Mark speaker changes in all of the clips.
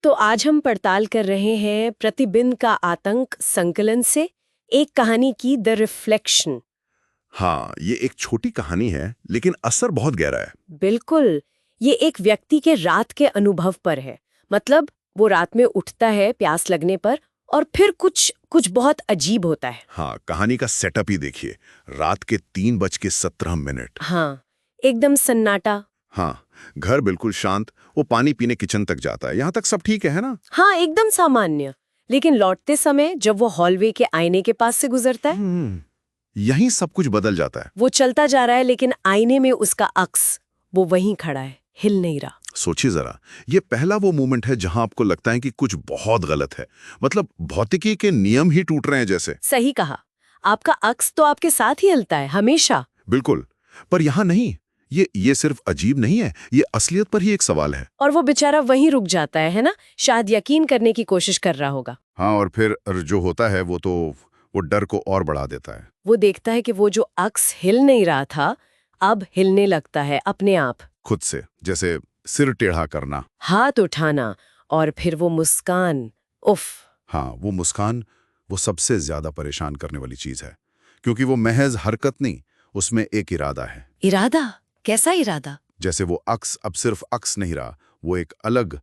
Speaker 1: तो आज हम पड़ताल कर रहे हैं प्रतिबिंब का आतंक संकलन से एक कहानी की द रिफ्लेक्शन।
Speaker 2: हाँ, ये एक छोटी कहानी है लेकिन असर बहुत गहरा है।
Speaker 1: बिल्कुल, ये एक व्यक्ति के रात के अनुभव पर है। मतलब वो रात में उठता है प्यास लगने पर और फिर कुछ कुछ बहुत अजीब होता है।
Speaker 2: हाँ, कहानी का सेटअप ही देखिए। रात के 3:17।
Speaker 1: हाँ, एकदम सन्नाटा।
Speaker 2: हाँ, घर बिल्कुल शांत। वो पानी पीने किचन तक जाता है। यहाँ तक सब ठीक है ना?
Speaker 1: हाँ, एकदम सामान्य। लेकिन लौटते समय जब वो हॉलवे के आईने के पास से गुजरता है,
Speaker 2: यहीं सब कुछ बदल जाता है।
Speaker 1: वो चलता जा रहा है लेकिन आईने में उसका अक्स वो वहीं खड़ा है, हिल नहीं रहा।
Speaker 2: सोचिए जरा, ये पहला वो मोमेंट है जहां आपको लगता है कि कुछ बहुत गलत है। मतलब भौतिकी के नियम ही टूट रहे हैं जैसे।
Speaker 1: सही कहा। आपका अक्स तो आपके साथ ही हिलता है हमेशा।
Speaker 2: बिल्कुल, पर यहाँ नहीं। ये सिर्फ अजीब नहीं है, ये असलियत पर ही एक सवाल है।
Speaker 1: और वो बेचारा वहीं रुक जाता है ना? शायद यकीन करने की कोशिश कर रहा होगा।
Speaker 2: हाँ, और फिर जो होता है वो डर को और बढ़ा देता है।
Speaker 1: वो देखता है कि वो जो अक्स हिल नहीं रहा था अब हिलने लगता है अपने आप।
Speaker 2: खुद से, जैसे सिर टेढ़ा करना।
Speaker 1: हाथ उठाना और फिर वो मुस्कान। उफ।
Speaker 2: हाँ, वो मुस्कान वो सबसे ज्यादा परेशान करने वाली चीज है, क्योंकि वो महज हरकत नहीं, उसमें एक इरादा है।
Speaker 1: इरादा? कैसा इरादा?
Speaker 2: जैसे वो अक्स अब सिर्फ अक्स नहीं रहा, वो एक अलग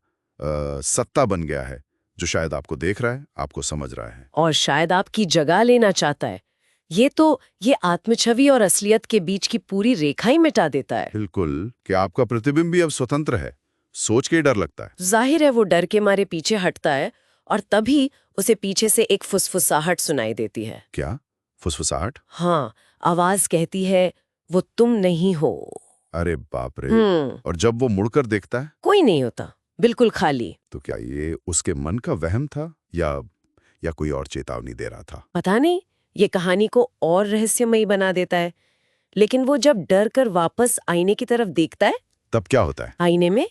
Speaker 2: सत्ता बन गया है जो शायद आपको देख रहा है, आपको समझ रहा है।
Speaker 1: और शायद आपकी जगह लेना चाहता है। ये आत्मछवि और असलियत के बीच की पूरी रेखा ही मिटा देता है।
Speaker 2: बिल्कुल, कि आपका प्रतिबिंब भी अब स्वतंत्र है। सोच के ही डर लगता है।
Speaker 1: जाहिर है वो डर के मारे पीछे हटता है और तभी उसे पीछे से एक फुसफुसाहट सुनाई देती है।
Speaker 2: क्या? फुसफुसाहट?
Speaker 1: हाँ, आवाज कहती है वो तुम नहीं हो।
Speaker 2: अरे बाप रे!
Speaker 1: हम्म।
Speaker 2: और जब वो मुड़कर देखता है,
Speaker 1: कोई नहीं होता, बिल्कुल खाली।
Speaker 2: तो क्या ये उसके मन का वहम था या कोई और चेतावनी दे रहा था?
Speaker 1: पता नहीं, ये कहानी को और रहस्यमयी बना देता है। लेकिन वो जब डर कर वापस आईने की तरफ देखता है,
Speaker 2: तब क्या होता है?
Speaker 1: आईने में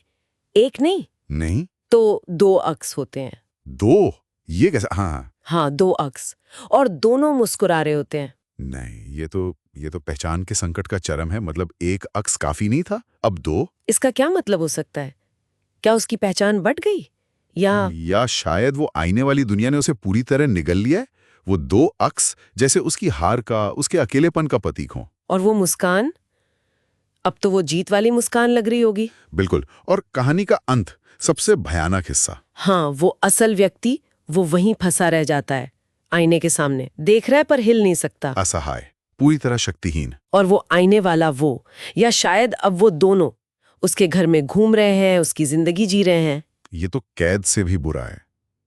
Speaker 1: एक
Speaker 2: नहीं,
Speaker 1: तो दो अक्स होते हैं।
Speaker 2: दो? ये कैसा? हाँ।
Speaker 1: हाँ, दो अक्स, और दोनों मुस्कुरा रहे होते हैं।
Speaker 2: नहीं, ये तो पहचान के संकट का चरम है। मतलब एक अक्स काफी नहीं था, अब दो?
Speaker 1: इसका क्या मतलब हो सकता है? क्या उसकी पहचान बढ़ गई?
Speaker 2: या शायद वो आईने वाली दुनिया ने उसे पूरी तरह निगल लिया है। वो दो अक्स जैसे उसकी हार का, उसके अकेलेपन का प्रतीक हो।
Speaker 1: और वो मुस्कान, अब तो वो जीत वाली मुस्कान लग रही होगी।
Speaker 2: बिल्कुल। और कहानी का अंत, सबसे भयानक हिस्सा।
Speaker 1: हाँ, वो असल व्यक्ति वो वहीं फंसा रह जाता है, आईने के सामने देख रहा है पर हिल नहीं सकता।
Speaker 2: असहाय, पूरी तरह शक्तिहीन।
Speaker 1: और वो आईने वाला वो, या शायद अब वो दोनों उसके घर में घूम रहे हैं, उसकी जिंदगी जी रहे हैं।
Speaker 2: ये तो कैद से भी बुरा है।